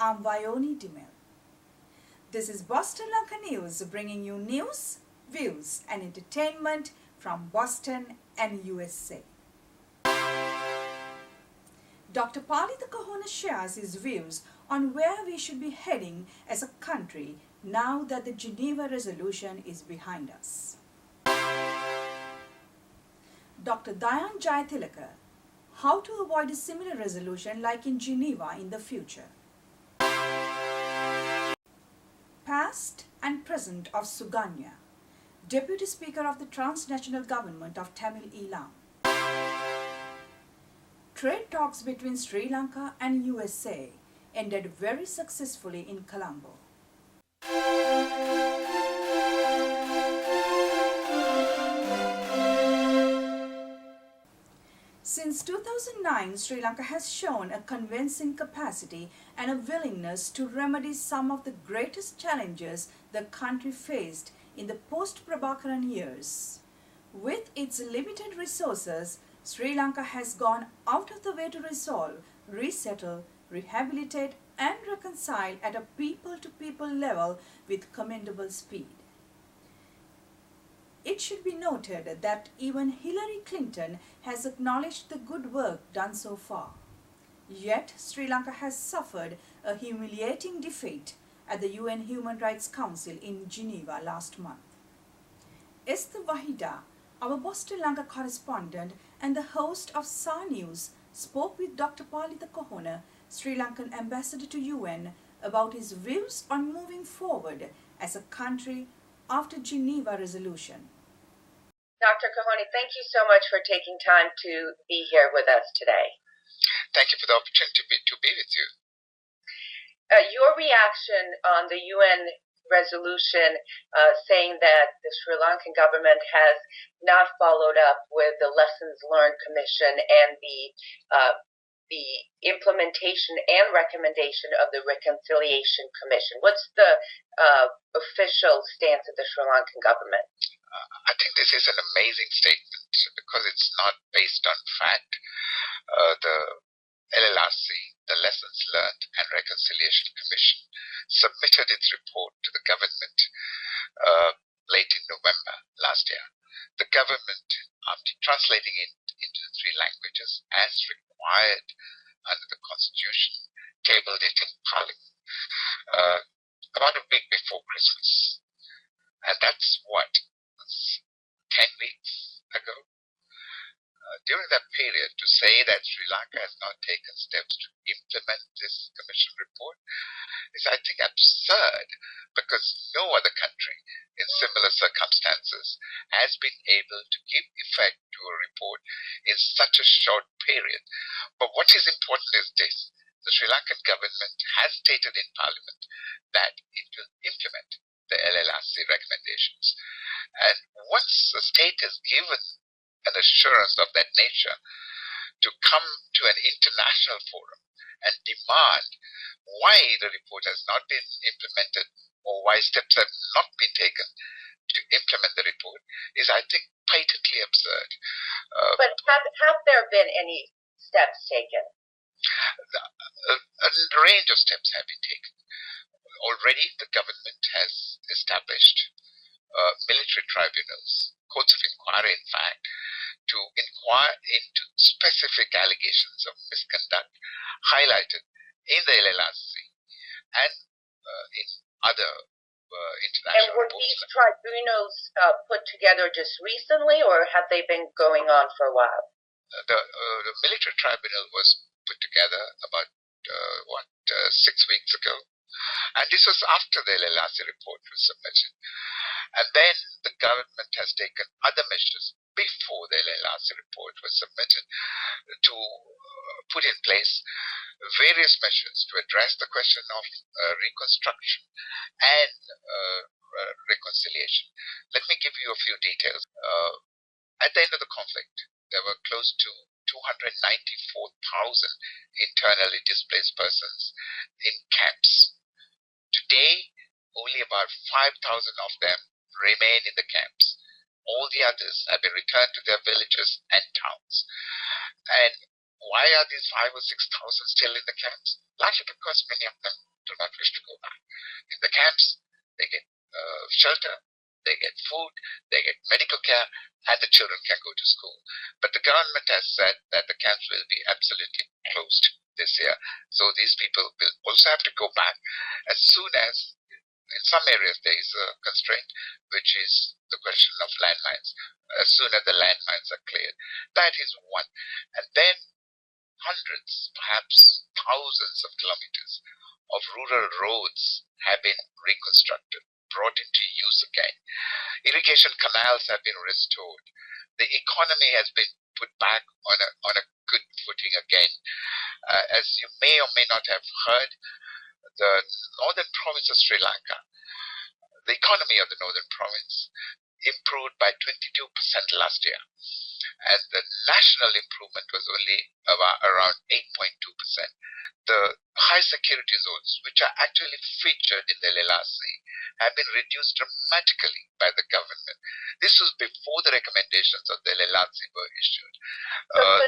I'm Vayoni Dimel. This is Boston Lanka News, bringing you news, views and entertainment from Boston and USA. Dr. Palitha Kohona shares his views on where we should be heading as a country now that the Geneva resolution is behind us. Dr. Dayan Jayathillake, how to avoid a similar resolution like in Geneva in the future. Past and Present of Suganya, Deputy Speaker of the Transnational Government of Tamil Eelam. Trade talks between Sri Lanka and USA ended very successfully in Colombo. Since 2009, Sri Lanka has shown a convincing capacity and a willingness to remedy some of the greatest challenges the country faced in the post-Prabhakaran years. With its limited resources, Sri Lanka has gone out of the way to resolve, resettle, rehabilitate and reconcile at a people-to-people level with commendable speed. It should be noted that even Hillary Clinton has acknowledged the good work done so far. Yet, Sri Lanka has suffered a humiliating defeat at the UN Human Rights Council in Geneva last month. Esther Wahida, our Boston Lanka correspondent and the host of SAR News, spoke with Dr. Palitha Kohona, Sri Lankan ambassador to UN, about his views on moving forward as a country after Geneva resolution. Dr. Kohona, thank you so much for taking time to be here with us today. Thank you for the opportunity to be with you. Your reaction on the UN resolution saying that the Sri Lankan government has not followed up with the Lessons Learned Commission and the implementation and recommendation of the Reconciliation Commission. What's the official stance of the Sri Lankan government? I think this is an amazing statement because it's not based on fact. The LLRC, the Lessons Learned and Reconciliation Commission, submitted its report to the government late in November last year. The government, after translating it into the three languages as required under the Constitution, tabled it in Parliament about a week before Christmas. And that's what, 10 weeks ago? During that period, to say that Sri Lanka has not taken steps to implement this Commission report is, I think, absurd, because no other country in similar circumstances has been able to give effect to a report in such a short period. But what is important is this: the Sri Lankan government has stated in Parliament that it will implement the LLRC recommendations. And once a state is given an assurance of that nature to come to an international forum and demand why the report has not been implemented or why steps have not been taken to implement the report is, I think, patently absurd. But have there been any steps taken? A range of steps have been taken. Already the government has established military tribunals, courts of inquiry in fact, to inquire into specific allegations of misconduct highlighted in the LLRC and in other international And were these tribunals put together just recently, or have they been going on for a while? The military tribunal was put together about 6 weeks ago. And this was after the LLRC report was submitted. And then the government has taken other measures before the LLRC report was submitted to put in place various measures to address the question of reconstruction and reconciliation. Let me give you a few details. At the end of the conflict, there were close to 294,000 internally displaced persons in camps. Today, only about 5,000 of them remain in the camps. All the others have been returned to their villages and towns. And why are these 5,000 or 6,000 still in the camps? Largely because many of them do not wish to go back. In the camps, they get shelter, they get food, they get medical care, and the children can go to school. But the government has said that the camps will be absolutely closed this year. So these people will also have to go back as soon as, in some areas, there is a constraint, which is the question of landmines. As soon as the landmines are cleared, that is one. And then hundreds, perhaps thousands of kilometers of rural roads have been reconstructed, brought into use again. Irrigation canals have been restored. The economy has been put back on a good footing again. As you may or may not have heard, the northern province of Sri Lanka, the economy of the northern province improved by 22% last year. And the national improvement was only around 8.2%. The high security zones, which are actually featured in the LLRC, have been reduced dramatically by the government. This was before the recommendations of the LLRC were issued.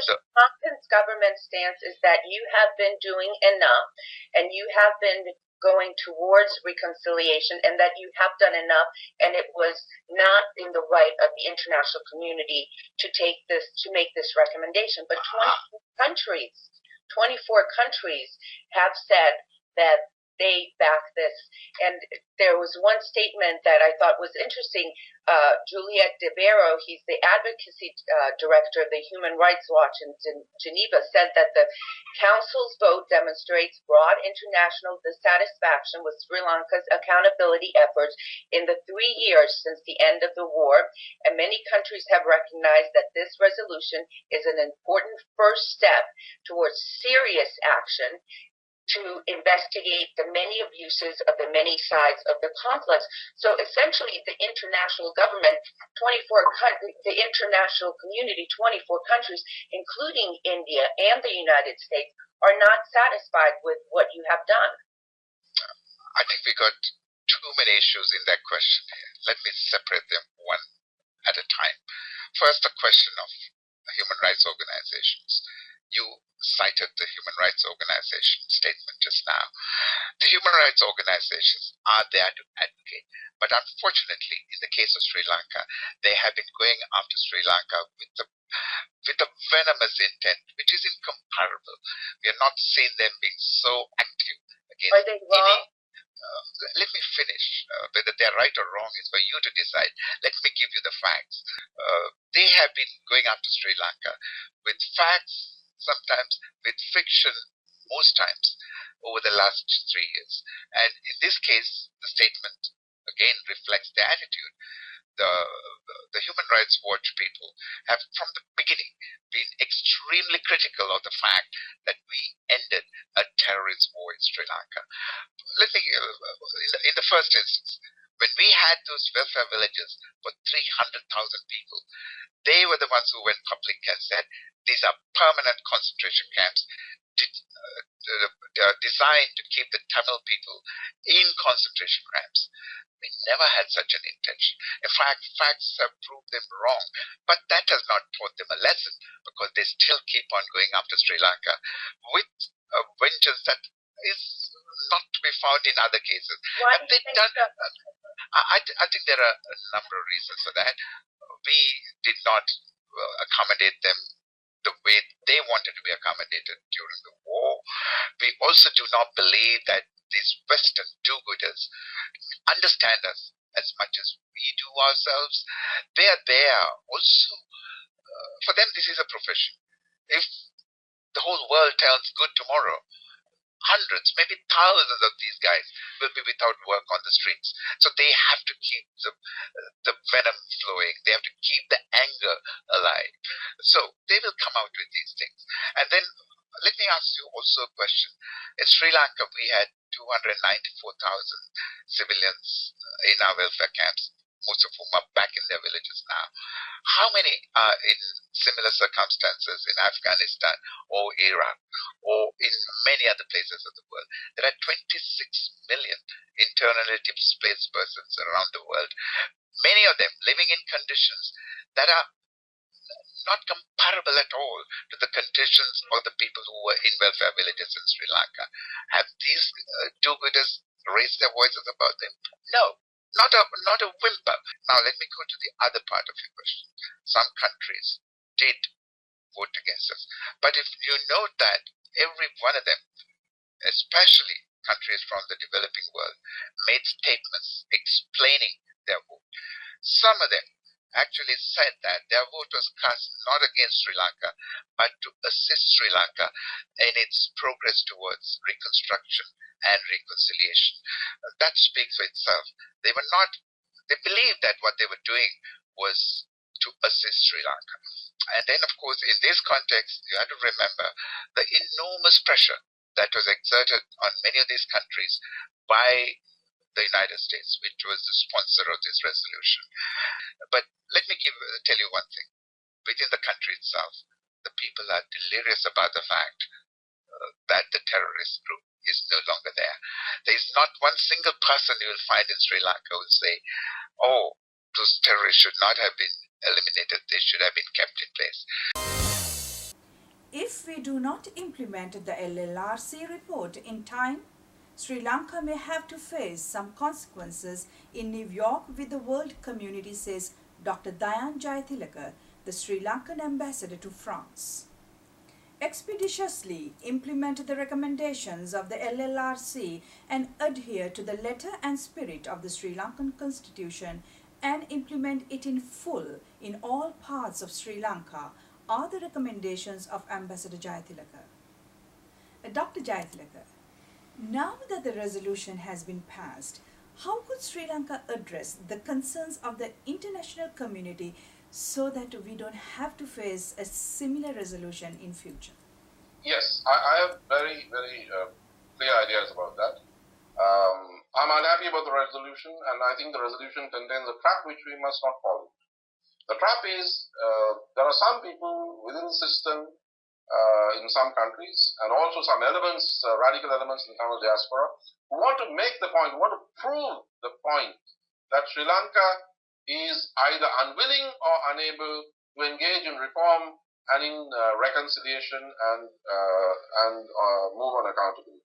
So Sri Lankan's government stance is that you have been doing enough and you have been going towards reconciliation and that you have done enough, and it was not in the right of the international community to make this recommendation. But 24 countries have said that they back this. And there was one statement that I thought was interesting. Juliet De Barro, he's the advocacy director of the Human Rights Watch in Geneva, said that the Council's vote demonstrates broad international dissatisfaction with Sri Lanka's accountability efforts in the 3 years since the end of the war, and many countries have recognized that this resolution is an important first step towards serious action to investigate the many abuses of the many sides of the conflict. So essentially, the international government, the international community, 24 countries, including India and the United States, are not satisfied with what you have done. I think we got too many issues in that question here. Let me separate them one at a time. First, the question of human rights organizations. You cited the Human Rights Organization statement just now. The human rights organizations are there to advocate, but unfortunately, in the case of Sri Lanka, they have been going after Sri Lanka with a venomous intent, which is incomparable. We have not seen them being so active against Are they wrong? Let me finish. Whether they're right or wrong is for you to decide. Let me give you the facts. They have been going after Sri Lanka with facts, sometimes with fiction, most times, over the last 3 years. And in this case, the statement again reflects the attitude. The Human Rights Watch people have, from the beginning, been extremely critical of the fact that we ended a terrorist war in Sri Lanka. Let me, in the first instance, when we had those welfare villages for 300,000 people, they were the ones who went public and said, these are permanent concentration camps designed to keep the Tamil people in concentration camps. We never had such an intention. In fact, facts have proved them wrong. But that has not taught them a lesson, because they still keep on going after Sri Lanka with a vengeance that is not to be found in other cases. Why Have do you they think done? so? I think there are a number of reasons for that. We did not accommodate them the way they wanted to be accommodated during the war. We also do not believe that these Western do-gooders understand us as much as we do ourselves. They are there also. For them, this is a profession. If the whole world turns good tomorrow, hundreds, maybe thousands of these guys will be without work on the streets. So they have to keep the venom flowing. They have to keep the anger alive. So they will come out with these things. And then let me ask you also a question. In Sri Lanka, we had 294,000 civilians in our welfare camps, most of whom are back in their villages now. How many are in similar circumstances in Afghanistan or Iraq or in many other places of the world? There are 26 million internally displaced persons around the world, many of them living in conditions that are not comparable at all to the conditions of the people who were in welfare villages in Sri Lanka. Have these do-gooders raised their voices about them? No, not a whimper. Now let me go to the other part of your question. Some countries did vote against us, but if you note that every one of them, especially countries from the developing world, made statements explaining their vote. Some of them actually said that their vote was cast not against Sri Lanka, but to assist Sri Lanka in its progress towards reconstruction and reconciliation. That speaks for itself. They believed that what they were doing was to assist Sri Lanka. And then, of course, in this context, you have to remember the enormous pressure that was exerted on many of these countries by the United States, which was the sponsor of this resolution. But let me tell you one thing. Within the country itself, the people are delirious about the fact that the terrorist group is no longer there. There is not one single person you will find in Sri Lanka who will say, oh, those terrorists should not have been eliminated, they should have been kept in place. If we do not implement the LLRC report in time, Sri Lanka may have to face some consequences in New York with the world community, says Dr. Dayan Jayathillake, the Sri Lankan ambassador to France. Expeditiously implement the recommendations of the LLRC and adhere to the letter and spirit of the Sri Lankan Constitution and implement it in full in all parts of Sri Lanka are the recommendations of Ambassador Jayathillake. Dr. Jayathillake, now that the resolution has been passed, how could Sri Lanka address the concerns of the international community so that we don't have to face a similar resolution in future? Yes, I have very, very clear ideas about that. I'm unhappy about the resolution, and I think the resolution contains a trap which we must not fall into. The trap is there are some people within the system in some countries, and also some elements, radical elements in the Tamil diaspora, who want to make the point, who want to prove the point that Sri Lanka is either unwilling or unable to engage in reform and in reconciliation and move on accountability.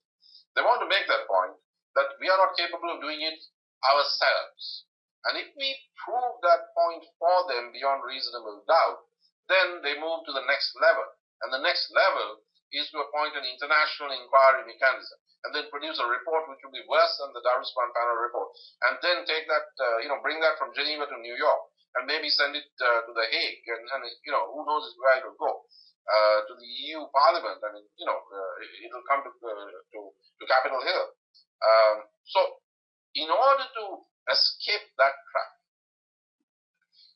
They want to make that point that we are not capable of doing it ourselves. And if we prove that point for them beyond reasonable doubt, then they move to the next level. And the next level is to appoint an international inquiry mechanism and then produce a report which will be worse than the Darusman panel report. And then take that, bring that from Geneva to New York and maybe send it to The Hague. And who knows where it will go. To the EU Parliament. I mean, it will come to Capitol Hill. So, in order to escape that trap,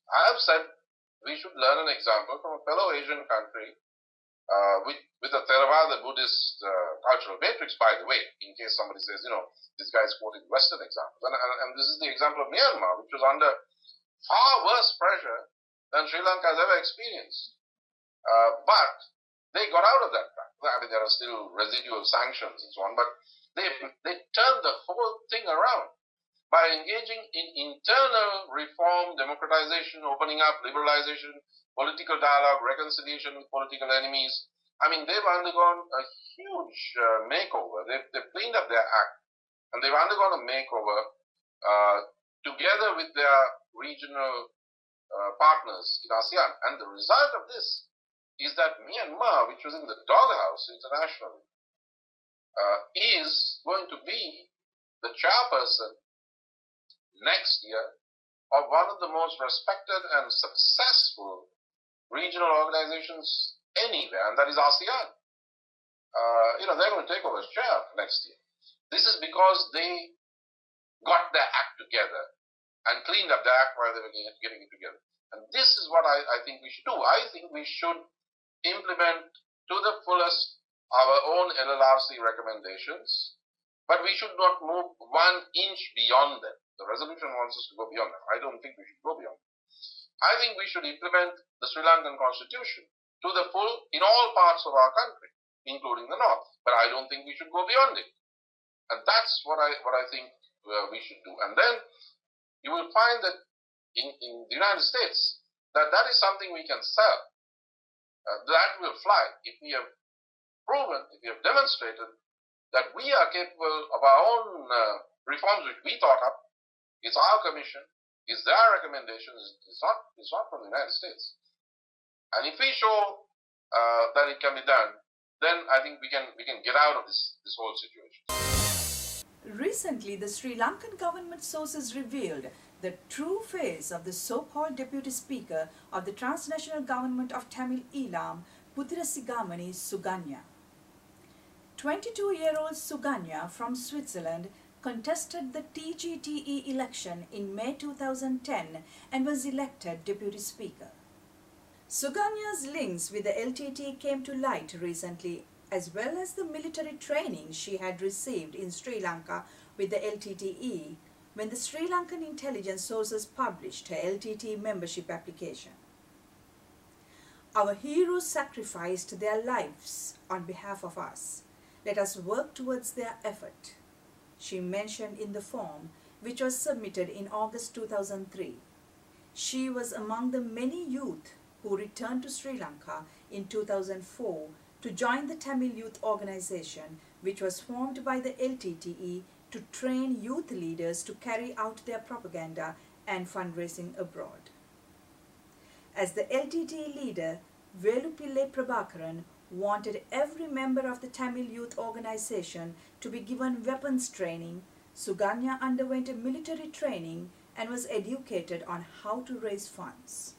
I have said we should learn an example from a fellow Asian country with a Theravada Buddhist cultural matrix, by the way, in case somebody says, this guy is quoting Western examples. And this is the example of Myanmar, which was under far worse pressure than Sri Lanka has ever experienced. But they got out of that trap. I mean, there are still residual sanctions and so on, but they turned the whole thing around by engaging in internal reform, democratization, opening up, liberalization, political dialogue, reconciliation with political enemies. I mean, they've undergone a huge makeover. They've cleaned up their act, and they've undergone a makeover together with their regional partners in ASEAN. And the result of this is that Myanmar, which was in the doghouse internationally, is going to be the chairperson next year of one of the most respected and successful regional organizations anywhere, and that is ASEAN. They're going to take over as chair next year. This is because they got their act together and cleaned up their act while they were getting it together. And this is what I think we should do. I think we should implement to the fullest our own LLRC recommendations, but we should not move 1 inch beyond them. The resolution wants us to go beyond them. I don't think we should go beyond them. I think we should implement the Sri Lankan constitution to the full in all parts of our country, including the north. But I don't think we should go beyond it. And that's what I think we should do. And then you will find that in the United States, that is something we can sell. that will fly if we have proven, if we have demonstrated that we are capable of our own reforms which we thought up. It's our commission, it's their recommendations, it's not from the United States. And if we show that it can be done, then I think we can get out of this whole situation. Recently, the Sri Lankan government sources revealed the true face of the so-called Deputy Speaker of the Transnational Government of Tamil Eelam, Puthirasigamani Suganya. 22-year-old Suganya from Switzerland contested the TGTE election in May 2010 and was elected Deputy Speaker. Suganya's links with the LTTE came to light recently, as well as the military training she had received in Sri Lanka with the LTTE when the Sri Lankan intelligence sources published her LTTE membership application. Our heroes sacrificed their lives on behalf of us. Let us work towards their effort, she mentioned in the form which was submitted in August 2003. She was among the many youth who returned to Sri Lanka in 2004 to join the Tamil Youth Organization, which was formed by the LTTE to train youth leaders to carry out their propaganda and fundraising abroad. As the LTTE leader, Velupillai Prabhakaran wanted every member of the Tamil Youth Organization to be given weapons training, Suganya underwent a military training and was educated on how to raise funds.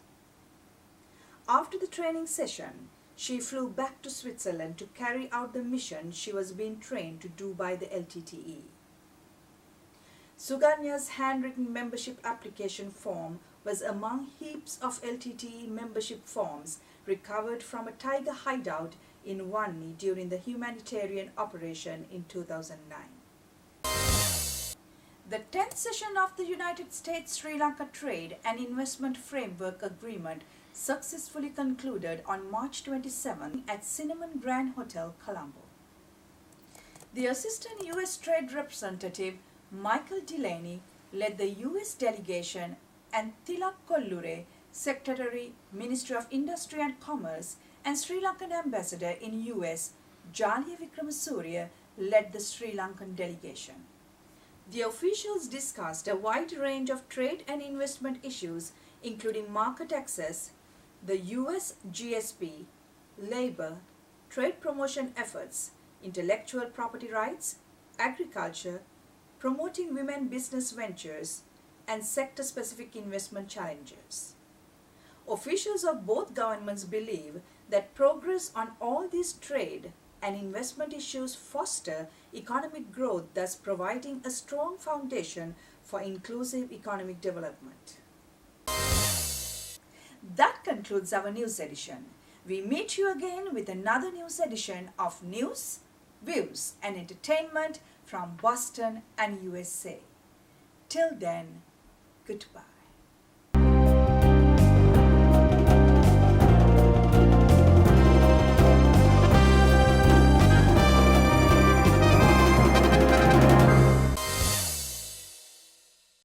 After the training session, she flew back to Switzerland to carry out the mission she was being trained to do by the LTTE. Suganya's handwritten membership application form was among heaps of LTTE membership forms recovered from a tiger hideout in Wanni during the humanitarian operation in 2009. The 10th session of the United States-Sri Lanka Trade and Investment Framework Agreement successfully concluded on March 27 at Cinnamon Grand Hotel, Colombo. The Assistant U.S. Trade Representative Michael Delaney led the U.S. delegation and Tilak Kollure, Secretary, Ministry of Industry and Commerce, and Sri Lankan Ambassador in U.S., Jalya Wickramasuriya, led the Sri Lankan delegation. The officials discussed a wide range of trade and investment issues, including market access, the U.S. GSP, labor, trade promotion efforts, intellectual property rights, agriculture, promoting women business ventures, and sector-specific investment challenges. Officials of both governments believe that progress on all these trade and investment issues foster economic growth, thus providing a strong foundation for inclusive economic development. That concludes our news edition. We meet you again with another news edition of News, Views and Entertainment from Boston and USA. Till then, goodbye.